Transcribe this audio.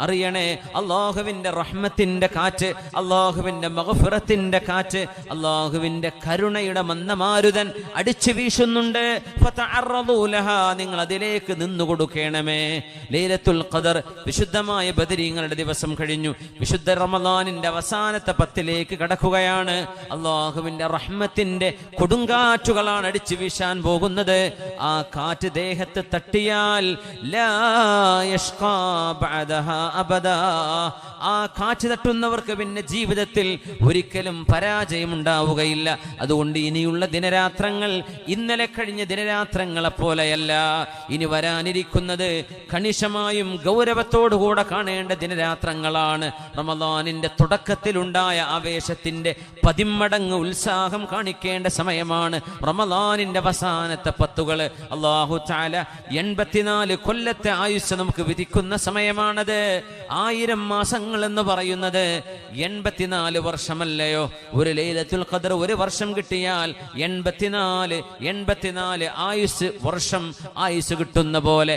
അറിയണേ, അല്ലാഹുവിന്റെ റഹ്മത്തിന്റെ കാറ്റ്, അല്ലാഹുവിന്റെ മഗ്ഫിറത്തിന്റെ കാറ്റ്, അല്ലാഹുവിന്റെ കരുണയുടെ മന്ദമാരുതൻ അടിച്ചു വീശുന്നുണ്ട്. ഫതഅറദൂ ലഹാ, നിങ്ങൾ അതിലേക്ക് നിന്നു കൊടുക്കണമേ. ലൈലത്തുൽ ഖദർ, വിശുദ്ധമായ ബദരീങ്ങളുടെ ദിവസം കഴിഞ്ഞു. വിശുദ്ധ റമളാനിന്റെ അവസാനത്തെ 10ലേക്ക് കടക്കുകയാണ്. അല്ലാഹുവിന്റെ റഹ്മത്തിന്റെ കൊടുങ്കാറ്റുകളാണ് അടിച്ചു വീശാൻ പോകുന്നത്. ആ കാറ്റ് ദേഹത്ത് തട്ടിയാൽ ലാ യഷ്ഖാ ബഅദഹാ അബദാ, ആ കാറ്റ് തട്ടുന്നവർക്ക് പിന്നെ ജീവിതത്തിൽ ഒരിക്കലും പരാജയം ഉണ്ടാവുകയില്ല. അതുകൊണ്ട് ഇനിയുള്ള ദിനരാത്രങ്ങൾ ഇന്നലെ കഴിഞ്ഞ ദിനരാത്രങ്ങളെ പോലെയല്ല. ഇനി വരാനിരിക്കുന്നത് കണിശമായും ഗൗരവത്തോടുകൂടെ കാണേണ്ട ദിനരാത്രങ്ങളാണ്. റമളാനിന്റെ തുടക്കത്തിലുണ്ടായ ആവേശത്തിന്റെ 10 മടങ്ങ് ഉത്സാഹം കാണിക്കേണ്ട സമയമാണ് റമളാനിന്റെ അവസാനത്തെ 10 അല്ലാഹു തആല 84 കൊല്ലത്തെ ആയുസ് നമുക്ക് വിധിക്കുന്ന സമയമാണത്. 1000 മാസങ്ങൾ എന്ന് പറയുന്നത് 84 വർഷമല്ലയോ? ഒരു ലൈലത്തുൽ ഖദർ ഒരു വർഷം കിട്ടിയാൽ 84 ആയുസ് വർഷം ആയുസ് കിട്ടുന്ന പോലെ